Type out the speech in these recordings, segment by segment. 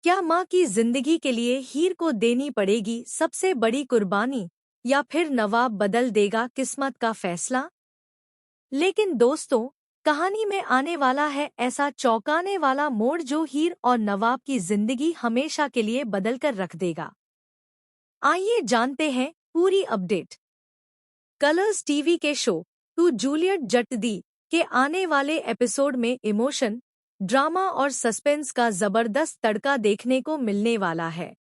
क्या माँ की जिंदगी के लिए हीर को देनी पड़ेगी सबसे बड़ी कुर्बानी, या फिर नवाब बदल देगा किस्मत का फैसला? लेकिन दोस्तों, कहानी में आने वाला है ऐसा चौंकाने वाला मोड़ जो हीर और नवाब की जिंदगी हमेशा के लिए बदल कर रख देगा। आइए जानते हैं पूरी अपडेट। कलर्स टीवी के शो टू जूलियट जट दी के आने वाले एपिसोड में इमोशन, ड्रामा और सस्पेंस का जबरदस्त तड़का देखने को मिलने वाला है।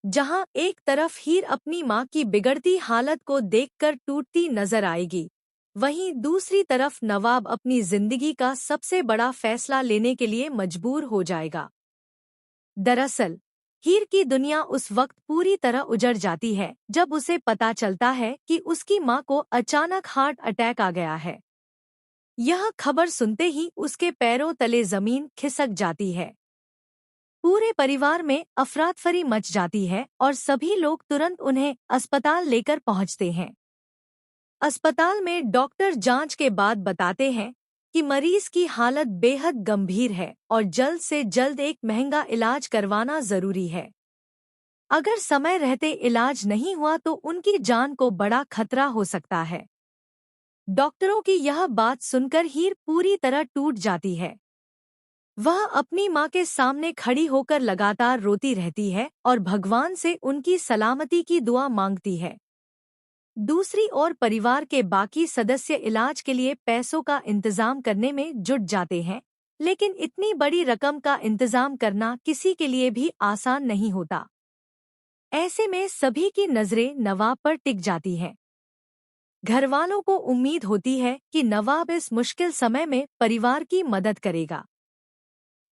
जहां एक तरफ हीर अपनी मां की बिगड़ती हालत को देखकर टूटती नजर आएगी, वहीं दूसरी तरफ नवाब अपनी जिंदगी का सबसे बड़ा फैसला लेने के लिए मजबूर हो जाएगा। दरअसल हीर की दुनिया उस वक्त पूरी तरह उजड़ जाती है जब उसे पता चलता है कि उसकी मां को अचानक हार्ट अटैक आ गया है। यह खबर सुनते ही उसके पैरों तले जमीन खिसक जाती है। पूरे परिवार में अफरातफरी मच जाती है और सभी लोग तुरंत उन्हें अस्पताल लेकर पहुंचते हैं। अस्पताल में डॉक्टर जांच के बाद बताते हैं कि मरीज की हालत बेहद गंभीर है और जल्द से जल्द एक महंगा इलाज करवाना जरूरी है। अगर समय रहते इलाज नहीं हुआ तो उनकी जान को बड़ा खतरा हो सकता है। डॉक्टरों की यह बात सुनकर हीर पूरी तरह टूट जाती है। वह अपनी मां के सामने खड़ी होकर लगातार रोती रहती है और भगवान से उनकी सलामती की दुआ मांगती है। दूसरी ओर परिवार के बाकी सदस्य इलाज के लिए पैसों का इंतजाम करने में जुट जाते हैं, लेकिन इतनी बड़ी रकम का इंतजाम करना किसी के लिए भी आसान नहीं होता। ऐसे में सभी की नजरें नवाब पर टिक जाती हैं। घरवालों को उम्मीद होती है कि नवाब इस मुश्किल समय में परिवार की मदद करेगा।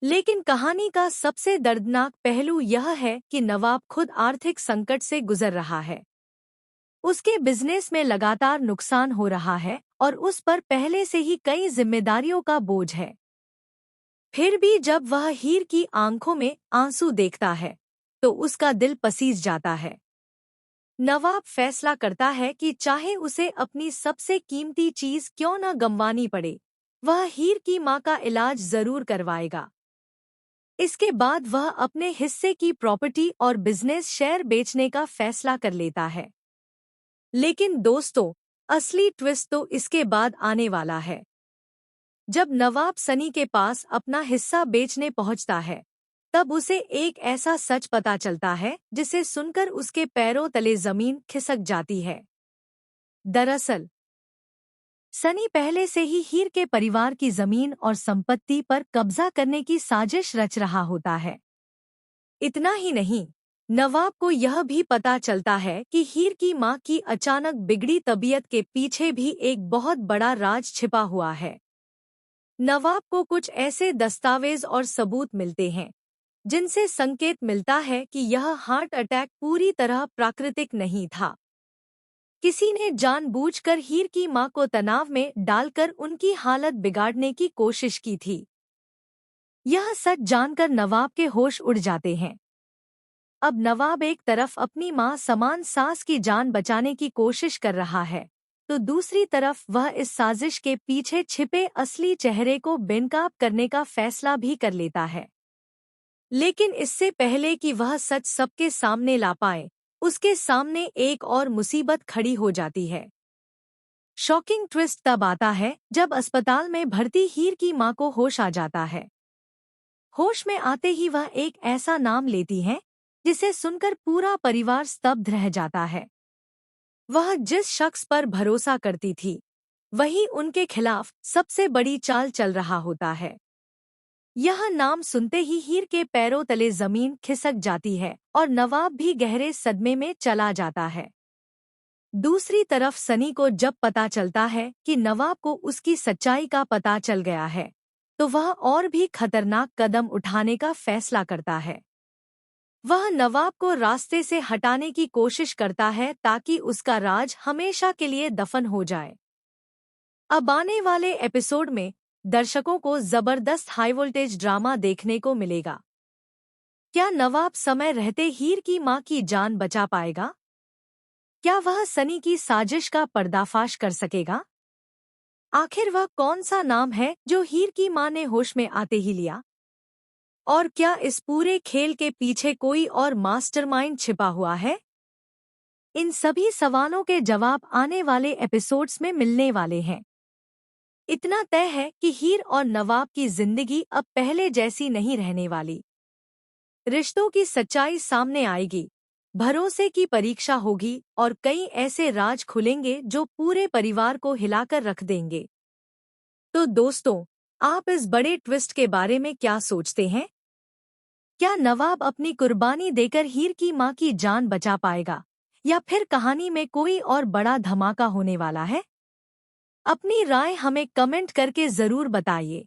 लेकिन कहानी का सबसे दर्दनाक पहलू यह है कि नवाब खुद आर्थिक संकट से गुजर रहा है। उसके बिजनेस में लगातार नुकसान हो रहा है और उस पर पहले से ही कई जिम्मेदारियों का बोझ है। फिर भी जब वह हीर की आंखों में आंसू देखता है तो उसका दिल पसीज जाता है। नवाब फैसला करता है कि चाहे उसे अपनी सबसे कीमती चीज क्यों न गंवानी पड़े, वह हीर की मां का इलाज जरूर करवाएगा। इसके बाद वह अपने हिस्से की प्रॉपर्टी और बिजनेस शेयर बेचने का फैसला कर लेता है। लेकिन दोस्तों, असली ट्विस्ट तो इसके बाद आने वाला है। जब नवाब सनी के पास अपना हिस्सा बेचने पहुंचता है, तब उसे एक ऐसा सच पता चलता है जिसे सुनकर उसके पैरों तले जमीन खिसक जाती है। दरअसल सनी पहले से ही हीर के परिवार की जमीन और संपत्ति पर कब्जा करने की साजिश रच रहा होता है। इतना ही नहीं, नवाब को यह भी पता चलता है कि हीर की मां की अचानक बिगड़ी तबीयत के पीछे भी एक बहुत बड़ा राज छिपा हुआ है। नवाब को कुछ ऐसे दस्तावेज और सबूत मिलते हैं जिनसे संकेत मिलता है कि यह हार्ट अटैक पूरी तरह प्राकृतिक नहीं था। किसी ने जानबूझकर हीर की मां को तनाव में डालकर उनकी हालत बिगाड़ने की कोशिश की थी। यह सच जानकर नवाब के होश उड़ जाते हैं। अब नवाब एक तरफ अपनी मां समान सास की जान बचाने की कोशिश कर रहा है, तो दूसरी तरफ वह इस साजिश के पीछे छिपे असली चेहरे को बेनकाब करने का फैसला भी कर लेता है। लेकिन इससे पहले कि वह सच सबके सामने ला पाए, उसके सामने एक और मुसीबत खड़ी हो जाती है। शॉकिंग ट्विस्ट तब आता है जब अस्पताल में भर्ती हीर की मां को होश आ जाता है। होश में आते ही वह एक ऐसा नाम लेती है जिसे सुनकर पूरा परिवार स्तब्ध रह जाता है। वह जिस शख्स पर भरोसा करती थी, वही उनके खिलाफ सबसे बड़ी चाल चल रहा होता है। यह नाम सुनते ही हीर के पैरों तले जमीन खिसक जाती है और नवाब भी गहरे सदमे में चला जाता है। दूसरी तरफ सनी को जब पता चलता है कि नवाब को उसकी सच्चाई का पता चल गया है, तो वह और भी खतरनाक कदम उठाने का फैसला करता है। वह नवाब को रास्ते से हटाने की कोशिश करता है ताकि उसका राज हमेशा के लिए दफन हो जाए। अब आने वाले एपिसोड में दर्शकों को जबरदस्त हाई वोल्टेज ड्रामा देखने को मिलेगा। क्या नवाब समय रहते हीर की मां की जान बचा पाएगा? क्या वह सनी की साजिश का पर्दाफाश कर सकेगा? आखिर वह कौन सा नाम है जो हीर की मां ने होश में आते ही लिया? और क्या इस पूरे खेल के पीछे कोई और मास्टरमाइंड छिपा हुआ है? इन सभी सवालों के जवाब आने वाले एपिसोड्स में मिलने वाले हैं। इतना तय है कि हीर और नवाब की जिंदगी अब पहले जैसी नहीं रहने वाली। रिश्तों की सच्चाई सामने आएगी, भरोसे की परीक्षा होगी और कई ऐसे राज खुलेंगे जो पूरे परिवार को हिलाकर रख देंगे। तो दोस्तों, आप इस बड़े ट्विस्ट के बारे में क्या सोचते हैं? क्या नवाब अपनी कुर्बानी देकर हीर की मां की जान बचा पाएगा, या फिर कहानी में कोई और बड़ा धमाका होने वाला है? अपनी राय हमें कमेंट करके जरूर बताइए।